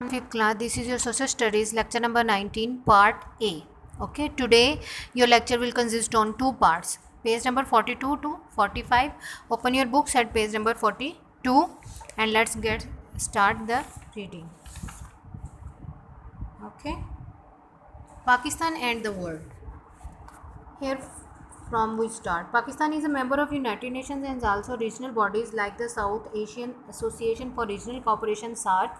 Fifth class, this is your social studies lecture number 19 part A. Okay, today your lecture will consist on two parts, page number 42 to 45. Open your books at page number 42 and let's get start the reading. Okay, Pakistan and the world. Here from we start. Pakistan is a member of United Nations and also regional bodies like the South Asian Association for Regional Cooperation (SAARC).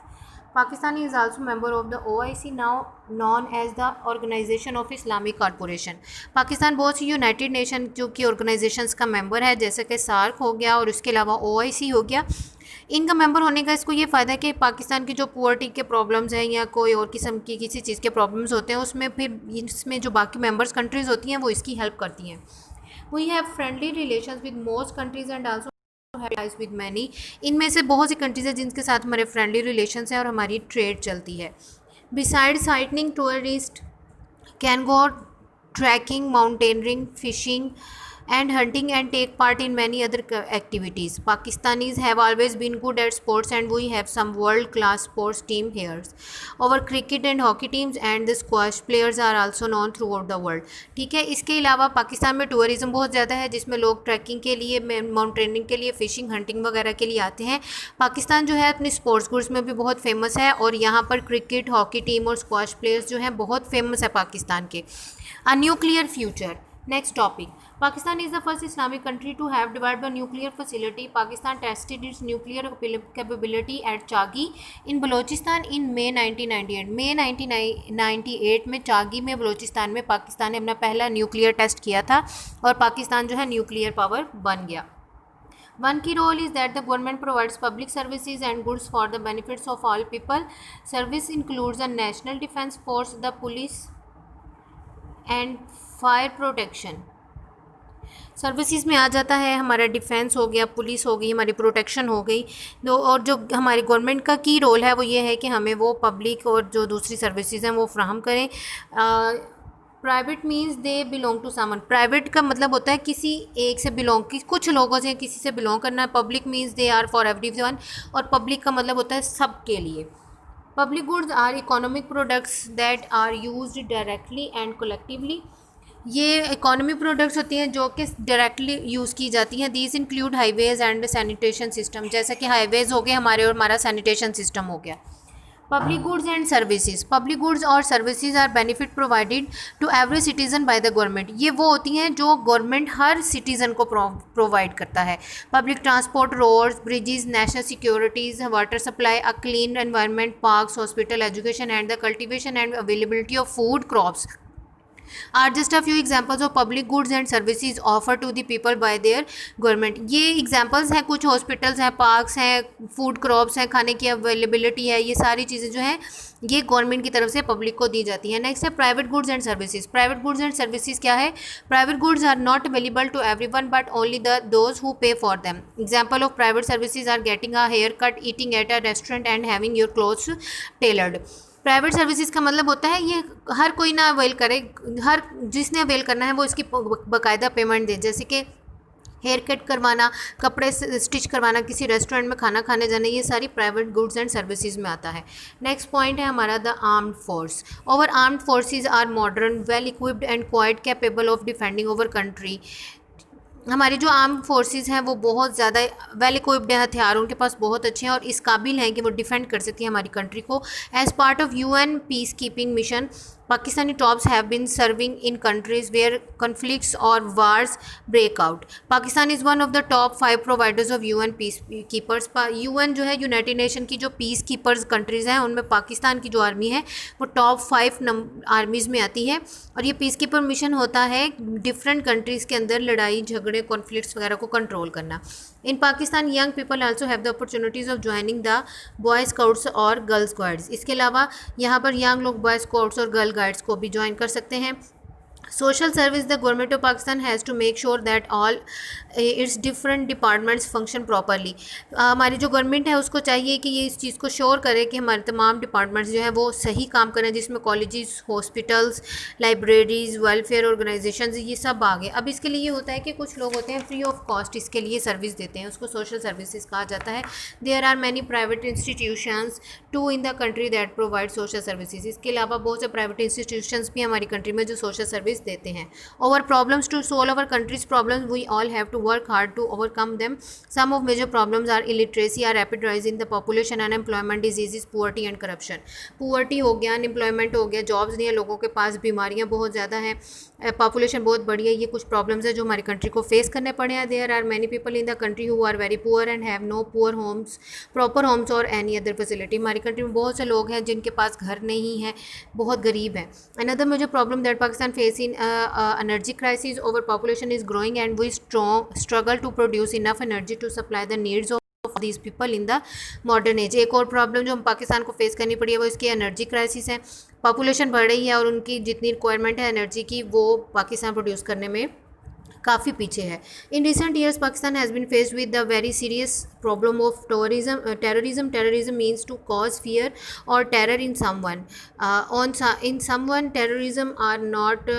Pakistan is also member of the OIC, now known as the Organization of Islamic Cooperation. Pakistan बहुत C United nation जो कि organisations का member है, जैसे कि SAARC हो गया और उसके अलावा OIC हो गया। इनका मेंबर होने का इसको ये फ़ायदा है कि पाकिस्तान की जो पुअर्टी के प्रॉब्लम्स हैं या कोई और किस्म की किसी चीज़ के प्रॉब्लम्स होते हैं, उसमें फिर इसमें जो बाकी मेंबर्स कंट्रीज़ होती हैं वो इसकी हेल्प करती हैं। We have friendly relations with most countries and also with many. इनमें से बहुत सी कंट्रीज़ हैं जिनके साथ हमारे फ्रेंडली रिलेशंस हैं और हमारी ट्रेड चलती है। Beside sightseeing, tourist can go trekking, mountaineering, fishing and hunting and take part in many other activities. Pakistanis have always been good at sports and we have some world class sports team here. Our cricket and hockey teams and the squash players are also known throughout the world. ठीक है, इसके अलावा पाकिस्तान में tourism बहुत ज़्यादा है जिसमें लोग ट्रैकिंग के लिए, माउंटेनिंग के लिए, फ़िशिंग, हंटिंग वगैरह के लिए आते हैं। पाकिस्तान जो है अपनी स्पोर्ट्स गुड्स में भी बहुत फेमस है और यहाँ पर क्रिकेट, हॉकी टीम और स्क्वाश प्लेयर्स जो हैं बहुत फेमस है पाकिस्तान के। A nuclear future. Next topic. Pakistan is the first Islamic country to have developed a nuclear facility. Pakistan tested its nuclear capability at Chagi in Balochistan in May 1998. May 1998 में चागी में बलोचिस्तान में पाकिस्तान ने अपना पहला न्यूक्लियर टेस्ट किया था और पाकिस्तान जो है न्यूक्लियर पावर बन गया। One key role is that the government provides public services and goods for the benefits of all people. Service includes the National Defence Force, the police and fire protection. Services में आ जाता है हमारा defence हो गया, police हो गई, हमारी protection हो गई। दो और जो हमारी गवर्नमेंट का की रोल है वो ये है कि हमें वो पब्लिक और जो दूसरी सर्विसेज हैं वो फ्राहम करें। Private means they belong to someone. Private का मतलब होता है किसी एक से बिलोंग, कुछ लोगों से किसी से बिलोंग करना। Public means they are for everyone और पब्लिक का मतलब होता है सब के लिए। Public goods are economic products that are used directly and collectively. ये इकोनॉमिक प्रोडक्ट्स होती हैं जो कि डायरेक्टली यूज़ की जाती हैं। These include highways and sanitation system, जैसे कि हाईवेज़ हो गए हमारे और हमारा सैनिटेशन सिस्टम हो गया। Public goods and services. Public goods और services are benefit provided to every citizen by the government. ये वो होती हैं जो गवर्नमेंट हर सिटीज़न को प्रोवाइड करता है। Public transport, roads, bridges, national securities, water supply, a clean environment, parks, hospital, education and the cultivation and availability of food crops are just a few examples of public goods and services offered to the people by their government. ये examples हैं, कुछ hospitals हैं, parks हैं, food crops हैं, खाने की availability है, ये सारी चीज़ें जो हैं ये गवर्नमेंट की तरफ से पब्लिक को दी जाती हैं। नेक्स्ट है private goods and services. Private goods and services क्या है? Private goods are not available to everyone but only those who pay for them. Example of private services are getting a hair cut, eating at a restaurant and having your clothes tailored. Private services का मतलब होता है ये हर कोई ना avail करे, हर जिसने avail करना है वो इसकी बाकायदा पेमेंट दे, जैसे कि हेयर कट करवाना, कपड़े स्टिच करवाना, किसी रेस्टोरेंट में खाना खाने जाना, ये सारी प्राइवेट गुड्स एंड सर्विसेज में आता है। नेक्स्ट पॉइंट है हमारा the armed force. Our armed forces are modern, well equipped and quite capable of defending our country. हमारी जो आर्म फोर्सेस हैं वो बहुत ज़्यादा वेल इक्विप्ड हैं, हथियार उनके पास बहुत अच्छे हैं और इस काबिल हैं कि वो डिफेंड कर सकती हैं हमारी कंट्री को। As part of UN peace keeping mission, Pakistani troops have been serving in countries where conflicts और wars break out. Pakistan is one of the top 5 providers of UN peace keepers. UN जो है United nation की जो peace keepers countries हैं उनमें पाकिस्तान की जो army है वो टॉप 5 आर्मीज़ में आती है और ये पीस कीपर मिशन होता है डिफरेंट कंट्रीज़ के अंदर लड़ाई झगड़े कॉन्फ्लिक्ट्स वगैरह को कंट्रोल करना। In Pakistan young people also have the opportunities of joining the boy scouts और गर्ल्स गाइड्स। इसके अलावा यहाँ पर यंग लोग बॉय स्काउट्स और गर्ल गाइड्स को भी ज्वाइन कर सकते हैं। social service, the government of Pakistan has to make sure that all its different departments function properly. हमारी जो गवर्नमेंट है उसको चाहिए कि ये इस चीज़ को श्योर करे कि हमारे तमाम डिपार्टमेंट्स जो हैं वो सही काम करें, जिसमें colleges, hospitals, libraries, welfare organisations, ये सब आ गए. अब इसके लिए ये होता है कि कुछ लोग होते हैं फ्री ऑफ कॉस्ट इसके लिए सर्विस देते हैं, उसको सोशल सर्विसेज कहा जाता है. There are many private institutions too in the country that provide social services. इसके अलावा बहुत से प्राइवेट इंस्टीट्यूशंस भी हमारी कंट्री में जो सोशल सर्विस देते हैं. Our problems, to solve our countries problems we all have to work hard to overcome them. Some of major problems are illiteracy, are rapid rise in the population, unemployment, disease, poverty and corruption. Poverty हो गया, unemployment हो गया, jobs नहीं है लोगों के पास, बीमारियां बहुत ज़्यादा हैं, पॉपुलेशन बहुत बड़ी है. ये कुछ प्रॉब्लम्स है जो हमारी कंट्री को फेस करने पड़े हैं. There are many people in the country who are very poor and have no poor homes, proper homes or any other facility. हमारी कंट्री में बहुत से लोग हैं जिनके पास घर नहीं है, बहुत गरीब है. Another major problem that Pakistan face in energy crisis, our population is growing and we struggle to produce enough energy to supply the needs of these people in the modern age. एक और प्रॉब्लम जो हम पाकिस्तान को face करनी पड़ी है वो इसकी एनर्जी क्राइसिस है. पॉपुलेशन बढ़ रही है और उनकी जितनी रिक्वायरमेंट है एनर्जी की वो पाकिस्तान प्रोड्यूस करने में काफ़ी पीछे है. In recent years Pakistan has been faced with the very serious problem of terrorism. Terrorism means to cause fear और terror in someone. In someone terrorism are not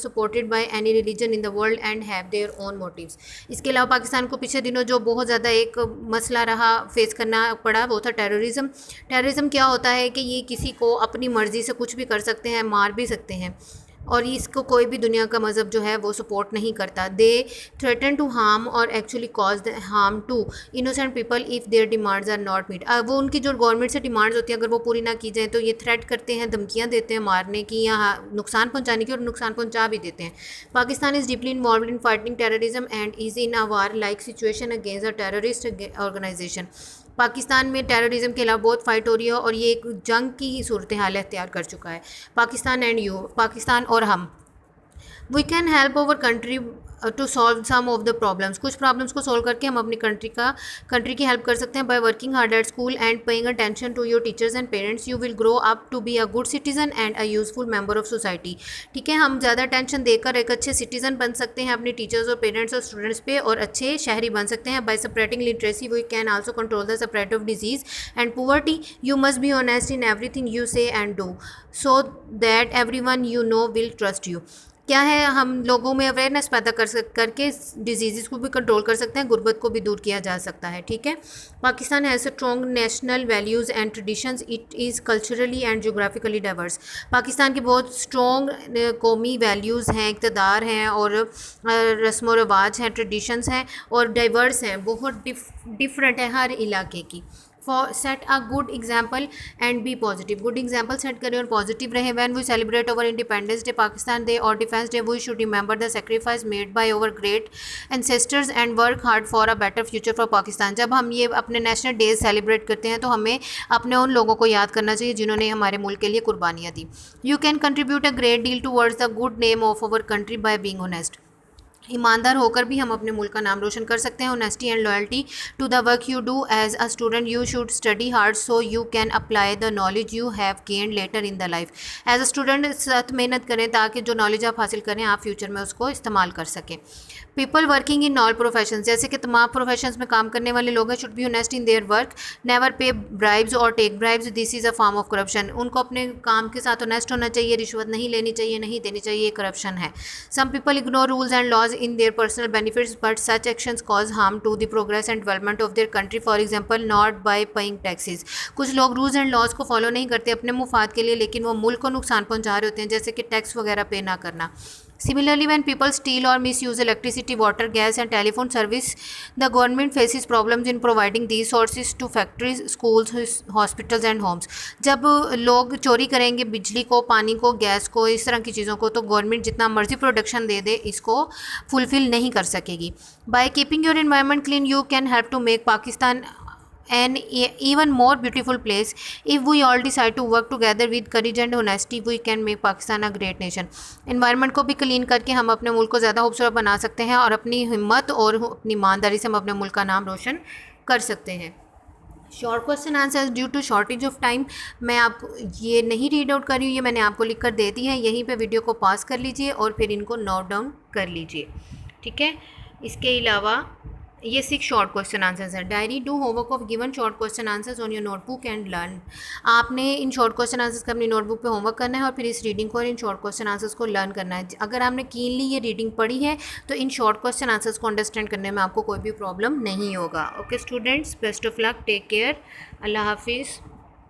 supported by any religion in the world and have their own motives. इसके अलावा पाकिस्तान को पिछले दिनों जो बहुत ज़्यादा एक मसला रहा, फेस करना पड़ा, वो था टेररिज्म. टेररिज्म क्या होता है कि ये किसी को अपनी मर्ज़ी से कुछ भी कर सकते हैं, मार भी सकते हैं, और इसको कोई भी दुनिया का मज़हब जो है वो सपोर्ट नहीं करता. They threaten to harm or actually cause the harm to innocent people if their demands are not meet. वो उनकी जो गवर्नमेंट से डिमांड्स होती हैं अगर वो पूरी ना की जाए तो ये थ्रेट करते हैं, धमकियाँ देते हैं मारने की या नुकसान पहुँचाने की, और नुकसान पहुँचा भी देते हैं. Pakistan is deeply involved in fighting terrorism and is in a war like situation against a terrorist organisation. Pakistan में टेररिज्म के खिलाफ बहुत फाइट हो रही है और ये एक जंग की ही सूरत हाल अख्तियार कर चुका है. पाकिस्तान एंड यू, पाकिस्तान और हम. We can help our country to solve some of the problems. कुछ प्रॉब्लम्स को सॉल्व करके हम अपनी कंट्री की हेल्प कर सकते हैं. By working hard at school and paying attention to your teachers and parents you will grow up to be a good citizen and a useful member of society. ठीक है, हम ज़्यादा अटेंशन देकर एक अच्छे सिटीजन बन सकते हैं अपने टीचर्स और पेरेंट्स और स्टूडेंट्स पे, और अच्छे शहरी बन सकते हैं. By spreading literacy we can also control the spread of disease and poverty. You must be honest in everything you say and do so that everyone you know will trust you. क्या है, हम लोगों में awareness पैदा करके disease को भी control कर सकते हैं, गुर्बत को भी दूर किया जा सकता है. ठीक है. Pakistan has strong national values and traditions. It is culturally and geographically diverse. Pakistan की बहुत स्ट्रॉन्ग कौमी वैल्यूज़ हैं, इक़्तिदार हैं और रस्म व रवाज हैं, ट्रेडिशंस हैं और डाइवर्स हैं, बहुत डिफरेंट है हर इलाके की. For set a good example and be positive. Good example set करें और पॉजिटिव रहे. When we celebrate our independence day, Pakistan day और defence day, we should remember the sacrifice made by our great ancestors and work hard for a better future for Pakistan. जब हम ये अपने national days celebrate करते हैं तो हमें अपने उन लोगों को याद करना चाहिए जिन्होंने हमारे मुल्क के लिए कुर्बानियाँ दी. You can contribute a great deal towards the good name of our country by being honest. ईमानदार होकर भी हम अपने मुल्क का नाम रोशन कर सकते हैं. Honesty and loyalty to the work you do. As a student you should study hard so you can apply the knowledge you have gained later in the life. As a student सख्त मेहनत करें ताकि जो knowledge आप हासिल करें आप future में उसको इस्तेमाल कर सकें. People working in all profession, जैसे कि तमाम प्रोफेशंस में काम करने वाले लोग हैं, should be honest in their work, never pay bribes or take bribes, this is a form of corruption. उनको अपने काम के साथ ऑनेस्ट होना चाहिए, रिश्वत नहीं लेनी चाहिए, नहीं देनी चाहिए, ये करप्शन है. Some people ignore rules and laws in their personal benefits, but such actions cause harm to the progress and development of their country, for example not by paying taxes. कुछ लोग रूल्स एंड लॉज को follow नहीं करते अपने मुफाद के लिए, लेकिन वो मुल्क को नुकसान पहुंचा रहे होते हैं, जैसे कि टैक्स वगैरह पे ना करना. Similarly, when people steal or misuse electricity, water, gas and telephone service, the government faces problems in providing these sources to factories, schools, hospitals and homes. जब लोग चोरी करेंगे बिजली को, पानी को, गैस को, इस तरह की चीज़ों को, तो गवर्नमेंट जितना मर्जी प्रोडक्शन दे दे इसको फुलफ़िल नहीं कर सकेगी. By keeping your environment clean, you can help to make Pakistan an even more beautiful place. If we all decide to work together with courage and honesty, we can make Pakistan a great nation. Environment को भी clean करके हम अपने मुल्क को ज़्यादा खूबसूरत बना सकते हैं और अपनी हिम्मत और अपनी ईमानदारी से हम अपने मुल्क का नाम रोशन कर सकते हैं. Short question answer due to shortage of time मैं आप ये नहीं रीड आउट कर रही हूँ, ये मैंने आपको लिख कर दे दी है। यहीं पे वीडियो को पॉज कर लीजिए और फिर इनको नोट डाउन कर लीजिए, ठीक है। इसके अलावा ये 6 शॉर्ट क्वेश्चन आंसर्स हैं। Diary, do homework of given short question answers on your notebook and learn. आपने इन शॉर्ट क्वेश्चन आंसर्स का अपनी नोटबुक पे होमवर्क करना है और फिर इस रीडिंग को और इन शॉर्ट क्वेश्चन आंसर्स को लर्न करना है। अगर आपने कीनली ये रीडिंग पढ़ी है तो इन शॉर्ट क्वेश्चन आंसर्स को अंडरस्टैंड करने में आपको कोई भी प्रॉब्लम नहीं होगा। Okay students, best of luck, take care, अल्लाह हाफिज़।